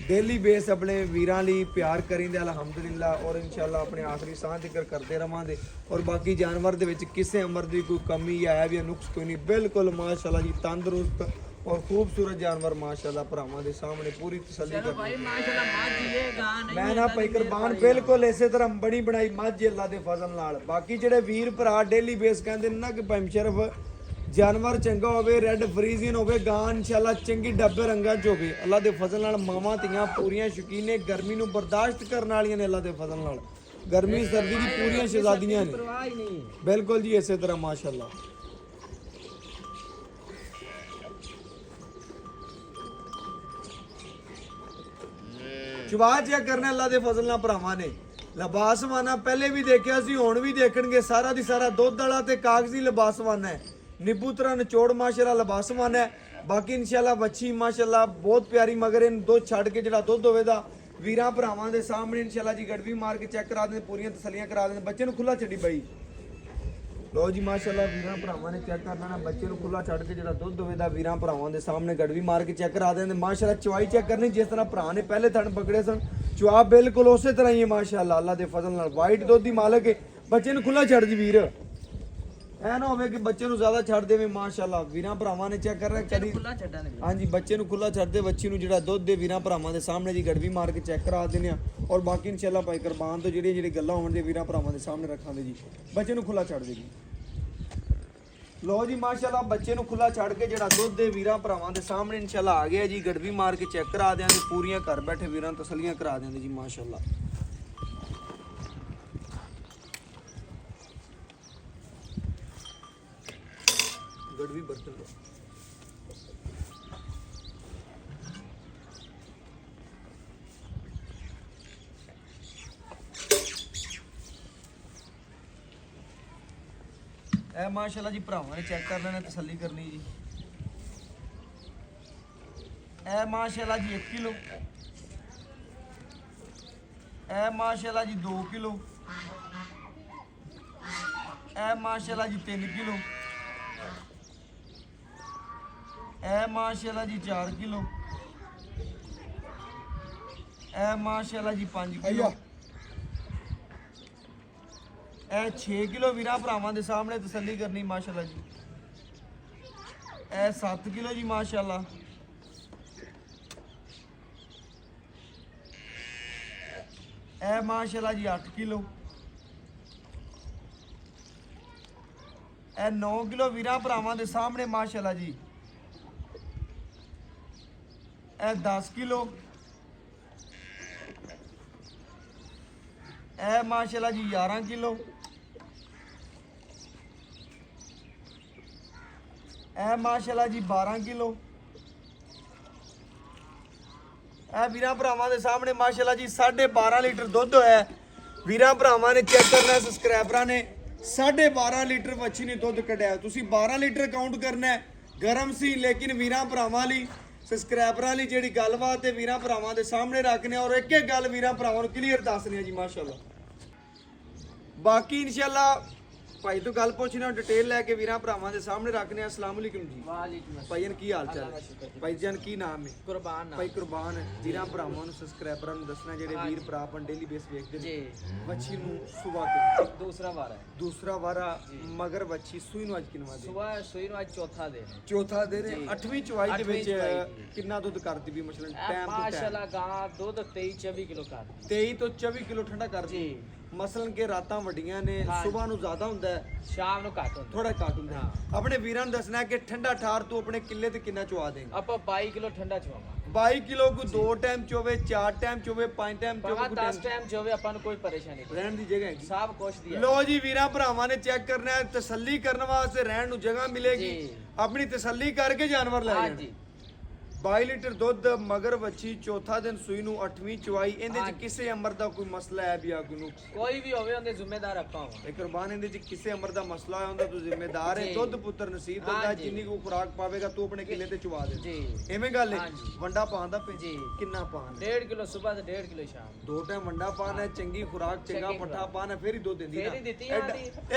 ਡੇਲੀ ਬੇਸ ਆਪਣੇ ਵੀਰਾਂ ਲਈ ਪਿਆਰ ਕਰਿੰਦੇ ਅਲਹਮਦੁਲਿਲਾ ਔਰ ਇਨਸ਼ਾਅੱਲਾ ਆਪਣੇ ਆਖਰੀ ਸਾਹ ਜ਼ਿਕਰ ਕਰਦੇ ਰਵਾਂਗੇ। ਔਰ ਬਾਕੀ ਜਾਨਵਰ ਦੇ ਵਿੱਚ ਕਿਸੇ ਅਮਰ ਦੀ ਕੋਈ ਕਮੀ ਜਾਂ ਹੈ ਵੀ ਨੁਕਸ ਕੋਈ ਨਹੀਂ, ਬਿਲਕੁਲ ਮਾਸ਼ਾਅੱਲਾ ਜੀ ਤੰਦਰੁਸਤ ਔਰ ਖੂਬਸੂਰਤ ਜਾਨਵਰ ਮਾਸ਼ਾਅੱਲਾ ਭਰਾਵਾਂ ਦੇ ਸਾਹਮਣੇ ਪੂਰੀ ਤਸੱਲੀ ਚਲੋ ਕਰਨੀ। ਭਾਈ ਮਾਸ਼ਾਅੱਲਾ ਮੱਝ ਇਹ ਗਾਂ ਨਹੀਂ ਮੈਂ ਨਾ ਭਾਈ ਕੁਰਬਾਨ ਬਿਲਕੁਲ ਇਸੇ ਤਰ੍ਹਾਂ ਬਣੀ ਬਣਾਈ ਮੱਝ ਅੱਲਾ ਦੇ ਫਜ਼ਲ ਨਾਲ। ਬਾਕੀ ਜਿਹੜੇ ਵੀਰ ਭਰਾ ਡੇਲੀ ਬੇਸ ਕਹਿੰਦੇ ਨੇ ਨਾ ਕਿ ਭਾਈ ਸ਼ਰਫ ਜਾਨਵਰ ਚੰਗਾ ਹੋਵੇ, ਰੈੱਡ ਫਰੀਜ਼ੀਅਨ ਹੋਵੇ, ਗਾਂ ਇਨਸ਼ਾਅੱਲਾ ਚੰਗੀ ਡੱਬੇ ਰੰਗਾਂ 'ਚ ਹੋਵੇ। ਅੱਲਾ ਦੇ ਫਜ਼ਲ ਨਾਲ ਮਾਵਾਂ ਧੀਆਂ ਪੂਰੀਆਂ ਸ਼ੌਕੀਨ ਨੇ, ਗਰਮੀ ਨੂੰ ਬਰਦਾਸ਼ਤ ਕਰਨ ਵਾਲੀਆਂ ਨੇ ਅੱਲਾ ਦੇ ਫਜ਼ਲ ਨਾਲ। ਗਰਮੀ ਸਰਦੀ ਦੀ ਪੂਰੀਆਂ ਸ਼ਹਿਜ਼ਾਦੀਆਂ ਨੇ ਪਰਵਾਹ ਹੀ ਨਹੀਂ। ਬਿਲਕੁਲ ਜੀ ਇਸੇ ਤਰ੍ਹਾਂ ਮਾਸ਼ਾਅੱਲਾ। ਚਵਾ ਚੈੱਕ ਕਰਨਾ ਅੱਲਾ ਦੇ ਫਜ਼ਲ ਨਾਲ ਭਰਾਵਾਂ ਨੇ। ਲਿਬਾਸਵਾਨਾ ਪਹਿਲੇ ਵੀ ਦੇਖਿਆ ਸੀ, ਹੁਣ ਵੀ ਦੇਖਣਗੇ। ਸਾਰਾ ਦੀ ਸਾਰਾ ਦੁੱਧ ਵਾਲਾ ਤੇ ਕਾਗਜ਼ੀ ਲਿਬਾਸਵਾਨਾ ਹੈ। ਨਿੱਬੂ ਤਰ੍ਹਾਂ ਨਿਚੋੜ ਮਾਸ਼ਾਅੱਲਾ ਲਿਬਾਸਵਾਨਾ ਹੈ। ਬਾਕੀ ਇਨਸ਼ਾਅੱਲਾ ਵੱਛੀ ਮਾਸ਼ਾਅੱਲਾ ਬਹੁਤ ਪਿਆਰੀ, ਮਗਰ ਇਹਨੂੰ ਦੁੱਧ ਛੱਡ ਕੇ ਜਿਹੜਾ ਦੁੱਧ ਹੋਵੇਗਾ ਵੀਰਾਂ ਭਰਾਵਾਂ ਦੇ ਸਾਹਮਣੇ ਇਨਸ਼ਾਅੱਲਾ ਜੀ ਗੜਵੀ ਮਾਰ ਕੇ ਚੈੱਕ ਕਰਾ ਦਿੰਦੇ, ਪੂਰੀਆਂ ਤਸੱਲੀਆਂ ਕਰਾ ਦਿੰਦੇ। ਬੱਚੇ ਨੂੰ ਖੁੱਲਾ ਛੱਡੀ ਬਈ। ਲੋ ਜੀ ਮਾਸ਼ਾਅੱਲਾ ਵੀਰਾਂ ਭਰਾਵਾਂ ਨੇ ਚੈੱਕ ਕਰ ਲੈਣਾ। ਬੱਚੇ ਨੂੰ ਖੁੱਲਾ ਛੱਡ ਕੇ ਜਿਹੜਾ ਦੁੱਧ ਹੋਵੇਗਾ ਵੀਰਾਂ ਭਰਾਵਾਂ ਦੇ ਸਾਹਮਣੇ ਗੜਵੀ ਮਾਰ ਕੇ ਚੈੱਕ ਕਰਾ ਦਿੰਦੇ। ਮਾਸ਼ਾਅੱਲਾ ਚਵਾਈ ਚੈੱਕ ਕਰਨੀ ਜਿਸ ਤਰ੍ਹਾਂ ਭਰਾ ਨੇ ਪਹਿਲੇ ਥਣ ਪਕੜੇ ਸਨ, ਚਵਾ ਬਿਲਕੁਲ ਉਸੇ ਤਰ੍ਹਾਂ ਹੀ ਹੈ ਮਾਸ਼ਾਅੱਲਾ ਅੱਲਾ ਦੇ ਫਜ਼ਲ ਨਾਲ। ਵਾਈਟ ਦੁੱਧ ਦੀ ਮਾਲਕ ਹੈ। ਬੱਚੇ ਨੂੰ ਖੁੱਲਾ ਛੱਡ ਦੀ ਵੀਰ। ਐ ਨਾ ਹੋਵੇ ਕਿ ਬੱਚੇ ਨੂੰ ਜ਼ਿਆਦਾ ਛੱਡ ਦੇਵੇ। ਮਾਸ਼ਾਅੱਲਾ ਵੀਰਾਂ ਭਰਾਵਾਂ ਨੇ ਚੈੱਕ ਕਰ ਰਿਹਾ ਕਦੀ ਖੁੱਲਾ ਛੱਡਾਂਗੇ ਹਾਂਜੀ ਬੱਚੇ ਨੂੰ ਖੁੱਲਾ ਛੱਡਦੇ, ਬੱਚੀ ਨੂੰ ਜਿਹੜਾ ਦੁੱਧ ਦੇ ਵੀਰਾਂ ਭਰਾਵਾਂ ਦੇ ਸਾਹਮਣੇ ਜੀ ਗੜਵੀ ਮਾਰ ਕੇ ਚੈੱਕ ਕਰਾ ਦਿੰਦੇ ਆ। ਔਰ ਬਾਕੀ ਇਨਸ਼ਾਅੱਲਾ ਭਾਈ ਕੁਰਬਾਨ ਤੋਂ ਜਿਹੜੀ ਗੱਲਾਂ ਹੋਣਗੇ ਵੀਰਾਂ ਭਰਾਵਾਂ ਦੇ ਸਾਹਮਣੇ ਰੱਖਾਂਗੇ ਜੀ। ਬੱਚੇ ਨੂੰ ਖੁੱਲਾ ਛੱਡ ਦੇਗੀ। ਲੋ ਜੀ ਮਾਸ਼ਾਅੱਲਾ ਬੱਚੇ ਨੂੰ ਖੁੱਲਾ ਛੱਡ ਕੇ ਜਿਹੜਾ ਦੁੱਧ ਦੇ ਵੀਰਾਂ ਭਰਾਵਾਂ ਦੇ ਸਾਹਮਣੇ ਇਨਸ਼ਾਅੱਲਾ ਆ ਗਿਆ ਜੀ। ਗੜਵੀ ਮਾਰ ਕੇ ਚੈੱਕ ਕਰਾ ਦਿਆਂਗੇ, ਪੂਰੀਆਂ ਘਰ ਬੈਠੇ ਵੀਰਾਂ ਨੂੰ ਤਸੱਲੀਆਂ ਕਰਾ ਦਿਆਂਗੇ ਜੀ ਮਾਸ਼ਾਅੱਲਾ। ਗੜਵੀ ਬਰਤਨ ਲੋ। ਇਹ ਮਾਸ਼ਾਅੱਲਾ ਜੀ ਭਰਾਵਾਂ ਨੇ ਚੈੱਕ ਕਰ ਲੈਣਾ, ਤਸੱਲੀ ਕਰਨੀ ਜੀ। ਇਹ ਮਾਸ਼ਾਅੱਲਾ ਜੀ 1 ਕਿਲੋ, ਇਹ ਮਾਸ਼ਾਅੱਲਾ ਜੀ 2 ਕਿਲੋ, ਇਹ ਮਾਸ਼ਾਅੱਲਾ ਜੀ 3 ਕਿਲੋ, ਇਹ ਮਾਸ਼ਾਅੱਲਾ ਜੀ 4 ਕਿਲੋ, ਇਹ ਮਾਸ਼ਾਅੱਲਾ ਜੀ 5 ਕਿਲੋ, ਇਹ 6 ਕਿਲੋ ਵੀਰਾਂ ਭਰਾਵਾਂ ਦੇ ਸਾਹਮਣੇ ਤਸੱਲੀ ਕਰਨੀ ਮਾਸ਼ਾਅੱਲਾ ਜੀ। ਇਹ 7 ਕਿਲੋ ਜੀ ਮਾਸ਼ਾਅੱਲਾ, ਇਹ ਮਾਸ਼ਾਅੱਲਾ ਜੀ 8 ਕਿਲੋ, ਇਹ 9 ਕਿਲੋ ਵੀਰਾਂ ਭਰਾਵਾਂ ਦੇ ਸਾਹਮਣੇ ਮਾਸ਼ਾਅੱਲਾ ਜੀ। ਇਹ 10 ਕਿਲੋ, ਇਹ ਮਾਸ਼ਾਅੱਲਾ ਜੀ 11 ਕਿਲੋ, ਇਹ ਮਾਸ਼ਾਅੱਲਾ ਜੀ 12 ਕਿਲੋ, ਇਹ ਵੀਰਾਂ ਭਰਾਵਾਂ ਦੇ ਸਾਹਮਣੇ ਮਾਸ਼ਾਅੱਲਾ ਜੀ 12.5 ਲੀਟਰ ਦੁੱਧ ਹੋਇਆ। ਵੀਰਾਂ ਭਰਾਵਾਂ ਨੇ ਚੈੱਕ ਕਰਨਾ, ਸਬਸਕ੍ਰਾਈਬਰਾਂ ਨੇ 12.5 ਲੀਟਰ ਵੱਛੀ ਨੇ ਦੁੱਧ ਕੱਢਿਆ। ਤੁਸੀਂ 12 ਲੀਟਰ ਕਾਊਂਟ ਕਰਨਾ ਹੈ, ਗਰਮ ਸੀ ਲੇਕਿਨ ਵੀਰਾਂ ਭਰਾਵਾਂ ਲਈ ਸਬਸਕ੍ਰਾਈਬਰਾਂ ਲਈ ਜਿਹੜੀ ਗੱਲਬਾਤ ਹੈ ਵੀਰਾਂ ਭਰਾਵਾਂ ਦੇ ਸਾਹਮਣੇ ਰੱਖਨੇ ਔਰ ਇੱਕ ਇੱਕ ਗੱਲ ਵੀਰਾਂ ਭਰਾਵਾਂ ਨੂੰ ਕਲੀਅਰ ਦੱਸਣੀ ਹੈ ਜੀ ਮਾਸ਼ਾਅੱਲਾ। ਬਾਕੀ ਇਨਸ਼ਾਅੱਲਾ ਭਾਈ ਤੋਂ ਗੱਲ ਪੁੱਛਣਾ, ਡਿਟੇਲ ਲੈ ਕੇ ਵੀਰਾਂ ਭਰਾਵਾਂ ਦੇ ਸਾਹਮਣੇ ਰੱਖਨੇ। ਅਸਲਾਮ ਅਲੈਕੁਮ ਜੀ। ਵਾਲੇਕੁਮ ਭਾਈ ਜਾਨ ਕੀ ਹਾਲ ਚਾਲ ਹੈ? ਭਾਈ ਜਾਨ ਕੀ ਨਾਮ ਹੈ? ਕੁਰਬਾਨ ਭਾਈ ਕੁਰਬਾਨ ਵੀਰਾਂ ਭਰਾਵਾਂ ਨੂੰ ਸਬਸਕ੍ਰਾਈਬਰਾਂ ਨੂੰ ਦੱਸਣਾ ਜਿਹੜੇ ਵੀਰ ਭਰਾ ਆਪਣ ਡੇਲੀ ਬੇਸ ਵੇਖਦੇ ਨੇ ਜੀ। ਵੱਛੀ ਨੂੰ ਸੁਬਾ ਤੋਂ ਦੂਸਰਾ ਵਾਰ ਹੈ, ਦੂਸਰਾ ਵਾਰਾ ਮਗਰ ਵੱਛੀ ਸੂਈ ਨੂੰ ਅੱਜ ਕਿੰਨਵਾ ਦੇ? ਸਵੇਰ ਸੂਈ ਨੂੰ ਅੱਜ ਚੌਥਾ ਦਿਨ ਹੈ। ਚੌਥਾ ਦੇ ਰਹੇ। ਜੀ। 8ਵੀਂ ਚੁਆਈ ਦੇ ਅੱਠਵੀਂ ਵਿੱਚ ਚੁਆਈ। ਕਿੰਨਾ ਦੁੱਧ ਕਰਦੀ ਵੀ ਮਸਲਨ ਇਹ ਟਾਈਮ ਤੋਂ ਮਾਸ਼ਾਅੱਲਾ ਗਾਂ ਦੁੱਧ 23-24 ਕਿਲੋ ਕਰਦੀ 23 ਤੋਂ 24 ਕਿਲੋ ਠੰਡਾ ਕਰਦੀ। ਜੀ। ਮਸਲਨ ਕੇ ਰਾਤਾਂ ਵੱਡੀਆਂ ਨੇ, ਹਾਂ। ਸਵੇਰ ਨੂੰ ਜ਼ਿਆਦਾ ਹੁੰਦਾ ਹੈ, ਸ਼ਾਮ ਨੂੰ ਘੱਟ ਹੁੰਦਾ। ਥੋੜਾ ਘੱਟ ਹੁੰਦਾ ਹੈ। ਹਾਂ। ਆਪਣੇ ਵੀਰਾਂ ਨੂੰ ਦੱਸਣਾ ਹੈ ਕਿ ਠੰਡਾ ਠਾਰ ਤੂੰ ਆਪਣੇ ਕਿੱਲੇ ਤੇ ਕਿੰਨਾ ਚੁਆ ਦੇਂਗਾ? ਆਪਾਂ 22 ਕਿਲੋ ਠੰਡਾ ਚਵਾਵਾਂ। 22 ਕਿਲੋ ਕੋ 2 ਟਾਈਮ ਚੋਵੇ, 4 ਟਾਈਮ ਚੋਵੇ, 5 ਟਾਈਮ ਭਾਵੇਂ ਚੋਵੇ, 10 ਟਾਈਮ ਚੋਵੇ, ਆਪਾਂ ਨੂੰ ਕੋਈ ਪਰੇਸ਼ਾਨੀ ਨਹੀਂ। ਰਹਿਣ ਦੀ ਜਗ੍ਹਾ ਹੈਗੀ। ਸਭ ਕੁਛ ਦੀ ਹੈ। ਲੋ ਜੀ ਵੀਰਾਂ ਭਰਾਵਾਂ ਨੇ ਚੈੱਕ ਕਰਨਾ ਹੈ, ਤਸੱਲੀ ਕਰਨ ਵਾਸਤੇ ਰਹਿਣ ਨੂੰ ਜਗ੍ਹਾ ਮਿਲੇਗੀ। ਜੀ। ਆਪਣੀ ਤਸੱਲੀ ਕਰਕੇ ਜਾਨਵਰ ਲੈ ਜਾਣਾ। ਹਾਂਜੀ 22 ਲੀਟਰ ਦੁੱਧ ਮਗਰ ਵੱਛੀ, ਚੌਥਾ ਦਿਨ ਸੂਈ ਨੂੰ, 8ਵੀਂ ਚੁਆਈ। ਇਹਦੇ ਚ ਹਾਂਜੀ। ਕਿਸੇ ਅਮਰ ਦਾ ਕੋਈ ਮਸਲਾ ਹੈ ਵੀ ਆ ਕੋਈ ਨੂੰ ਕੋਈ ਵੀ ਹੋਵੇ ਉਹਦੇ ਜ਼ਿੰਮੇਦਾਰ ਆਪਾਂ ਹੋਵਾਂ। ਇਹ ਕੁਰਬਾਨ ਇਹਦੇ ਚ ਕਿਸੇ ਅਮਰ ਦਾ ਮਸਲਾ ਹੋਇਆ ਹੁੰਦਾ ਤੂੰ ਜ਼ਿੰਮੇਦਾਰ ਹੈ। ਜੀ। ਦੁੱਧ ਪੁੱਤਰ ਨਸੀਬ ਦਿੰਦਾ, ਹਾਂਜੀ। ਜਿੰਨੀ ਕੋ ਖੁਰਾਕ ਪਾਵੇਗਾ ਤੂੰ ਆਪਣੇ ਕਿੱਲੇ ਤੇ ਚੁਵਾ ਦੇ। ਜੀ। ਐਵੇਂ ਗੱਲ ਹੈ। ਹਾਂਜੀ। ਵੰਡਾ ਪਾਉਂਦਾ ਪਏ ਜੀ। ਕਿੰਨਾ ਪਾਣ? 1.5 ਕਿਲੋ ਸਵੇਰ ਤੇ 1.5 ਕਿਲੋ ਸ਼ਾਮ। 2 ਟਾਈਮ ਵੰਡਾ ਪਾਣ ਹੈ, ਚੰਗੀ ਖੁਰਾਕ, ਚੰਗਾ ਚੰਗੀ ਪੱਠਾ ਖੁਰਾਕ। ਪਾਣ ਹੈ, ਫੇਰ ਹੀ ਦੁੱਧ ਦਿੰਦੀ ਫੇਰ ਹੀ ਦਿੱਤੀ ਆ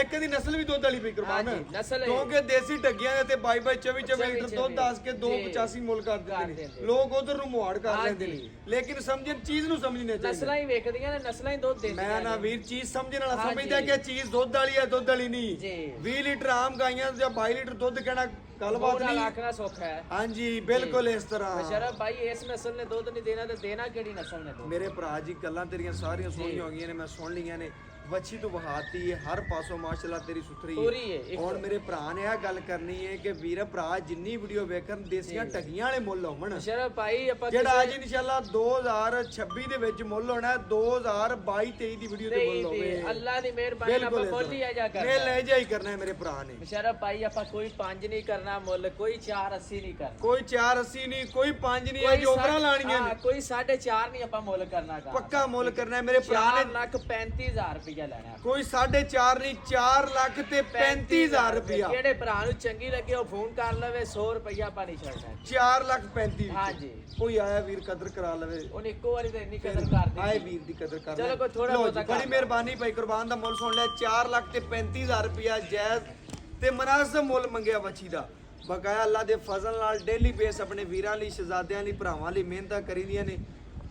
ਇੱਕ ਦੀ ਨਸਲ ਵੀ ਦੁੱਧ ਵਾਲੀ ਪਈ ਕੁਰਬਾਨ। ਹਾਂਜੀ, ਨਸਲ ਹੈ। ਕਿਉਂਕਿ ਦੇਸੀ ਢੱਗੀਆਂ ਦੇ ਤੇ 22 24 ਲੀਟਰ ਦੁੱਧ ਦੱਸ ਕੇ 285 ਮੁੱਲ ਕਰ ਦਿੰਦੇ ਨੇ ਦਿੰਦੇ। ਲੋਕ ਉਧਰ ਨੂੰ ਮੁਹਾੜ ਕਰ ਹਾਂਜੀ। ਲੈਂਦੇ ਨੇ, ਲੇਕਿਨ ਸਮਝਣ ਚੀਜ਼ ਨੂੰ ਸਮਝਣੇ ਚਾਹੀਦਾ। ਨਸਲਾਂ ਹੀ ਵੇਖਦੀਆਂ ਨੇ, ਨਸਲਾਂ ਹੀ ਦੁੱਧ ਦਿੰਦੀਆਂ ਮੈਂ ਨਾ ਨੇ। ਵੀਰ ਚੀਜ਼ ਸਮਝਣ ਵਾਲਾ ਹਾਂਜੀ। ਸਮਝਦਾ ਕਿ ਇਹ ਚੀਜ਼ ਦੁੱਧ ਵਾਲੀ ਹੈ, ਦੁੱਧ ਵਾਲੀ ਨਹੀਂ। ਜੀ। 20 ਲੀਟਰ ਆਮ ਗਾਈਆਂ ਜਾਂ 22 ਲੀਟਰ ਦੁੱਧ ਕਹਿਣਾ ਗੱਲਬਾਤ ਮੂੰਹ ਨਾਲ ਨਹੀਂ। ਆਖਣਾ ਸੌਖਾ ਹੈ। ਹਾਂਜੀ ਬਿਲਕੁਲ ਇਸ ਤਰ੍ਹਾਂ। ਸ਼ਰਫ ਭਾਈ ਇਸ ਨਸਲ ਨੇ ਦੁੱਧ ਨਹੀਂ ਦੇਣਾ ਤੇ ਦੇਣਾ ਕਿਹੜੀ ਨਸਲ ਨੇ ਦੁੱਧ? ਮੇਰੇ ਭਰਾ ਜੀ ਗੱਲਾਂ ਤੇਰੀਆਂ ਸਾਰੀਆਂ ਸੋਹਣੀਆਂ ਹੋ ਗਈਆਂ ਨੇ, ਮੈਂ ਸੁਣ ਲਈਆਂ ਨੇ। ਵੱਛੀ ਤੋਂ ਵਹਾਤੀ ਹੈ ਹਰ ਪਾਸੋਂ ਮਾਸ਼ਾਅੱਲਾ ਤੇਰੀ ਸੁਥਰੀ ਪੂਰੀ ਹੈ, ਇੱਕ ਹੁਣ ਮੇਰੇ ਭਰਾ ਨੇ ਇਹ ਗੱਲ ਕਰਨੀ ਹੈ ਕਿ ਵੀਰ ਭਰਾ ਜਿੰਨੀ ਵੀਡੀਓ ਵੇਖਣ ਦੇਸੀਆਂ ਢੱਗੀਆਂ ਵਾਲੇ ਮੁੱਲ ਹੋਣ। ਸ਼ਰਫ ਭਾਈ ਆਪਾਂ ਜਿਹੜਾ ਅੱਜ ਇਨਸ਼ਾਅੱਲਾ 2026 ਦੇ ਵਿੱਚ ਮੁੱਲ ਹੋਣਾ, 2022-23 ਦੀ ਵੀਡੀਓ ਤੇ ਮੁੱਲ ਹੋਵੇ। ਅੱਲਾਹ ਦੀ ਮਿਹਰਬਾਨੀ ਨਾਲ ਆਪਾਂ ਮੁੱਲ ਹੀ ਆ ਜਾ ਮੈਂ ਕਰਨਾ। ਲੈ ਜਾ ਹੀ ਕਰਨਾ ਹੈ ਮੇਰੇ ਭਰਾ ਨੇ। ਸ਼ਰਫ ਭਾਈ ਆਪਾਂ ਕੋਈ 5 ਨਹੀਂ ਕਰਨਾ ਮੁੱਲ, ਕੋਈ 480 ਨਹੀਂ ਕਰਨਾ, ਕੋਈ 480 ਨਹੀਂ, ਕੋਈ 5 ਨਹੀਂ, ਇਹ ਜੋਬਰਾਂ ਲਾਣੀਆਂ ਨੇ। ਕੋਈ 4.5 ਨਹੀਂ ਆਪਾਂ ਮੁੱਲ ਕਰਨਾ ਗਾ। ਪੱਕਾ ਮੁੱਲ ਕਰਨਾ ਹੈ ਮੇਰੇ ਭਰਾ ਨੇ। 4,35,000 ਰੁਪਇਆ ਲੈਣਾ। ਕੋਈ 4.5 ਨਹੀਂ, 4,35,000 ਰੁਪਇਆ। ਕਿਹੜੇ ਭਰਾ ਨੂੰ ਚੰਗੀ ਲੱਗੇ ਉਹ ਫੋਨ ਕਰ ਲਵੇ, 100 ਰੁਪਇਆ ਆਪਾਂ ਨਹੀਂ ਛੱਡਣਾ। 4,35,000 ਹਾਂਜੀ। ਕੋਈ ਆਇਆ ਵੀਰ ਕਦਰ ਕਰਾ ਲਵੇ, ਉਹਨੇ ਇੱਕੋ ਵਾਰੀ ਤਾਂ ਇੰਨੀ ਕਦਰ ਕਰ ਆਏ ਦਿੱਤੀ। ਵੀਰ ਦੀ ਕਦਰ ਕਰ ਚਲੋ ਲੈ। ਕੋਈ ਥੋੜ੍ਹਾ ਲਓ ਬਹੁਤਾ ਜੀ, ਬੜੀ ਕਰ ਮਿਹਰਬਾਨੀ ਭਾਈ ਕੁਰਬਾਨ ਦਾ ਮੁੱਲ ਸੁਣ ਲਿਆ। 4,35,000 ਰੁਪਇਆ ਜਾਇਜ਼ ਤੇ ਮੁਨਾਸਿਬ ਮੁੱਲ ਮੰਗਿਆ ਵੱਛੀ ਦਾ। ਬਕਾਇਆ ਅੱਲਾ ਦੇ ਫਜ਼ਲ ਨਾਲ ਡੇਲੀ ਬੇਸ ਆਪਣੇ ਵੀਰਾਂ ਲਈ, ਸ਼ਹਜ਼ਾਦਿਆਂ ਲਈ, ਭਰਾਵਾਂ ਲਈ ਮਿਹਨਤਾਂ ਕਰੀਦੀਆਂ ਨੇ।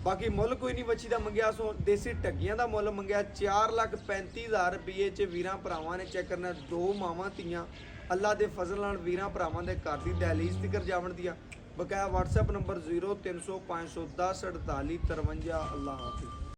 ਬਾਕੀ ਮੁੱਲ ਕੋਈ ਨਹੀਂ ਵੱਛੀ ਦਾ ਮੰਗਿਆ, ਸੋ ਦੇਸੀ ਟੱਗੀਆਂ ਦਾ ਮੁੱਲ ਮੰਗਿਆ 4,35,000 ਰੁਪਏ ਚ ਵੀਰਾਂ ਭਰਾਵਾਂ ਨੇ ਚੈੱਕ ਕਰਨਾ। 2 ਮਾਵਾਂ ਧੀਆਂ ਅੱਲਾ ਦੇ ਫਜ਼ਲ ਨਾਲ ਵੀਰਾਂ ਭਰਾਵਾਂ ਦੇ ਘਰ ਦੀ ਦਹਲੀਜ਼ ਤਿਕਰ ਜਾਵਣ ਦੀਆਂ। ਬਕਾਇਆ WhatsApp ਨੰਬਰ 0300 510 48 53। ਅੱਲਾ ਹਾਫਿਜ਼।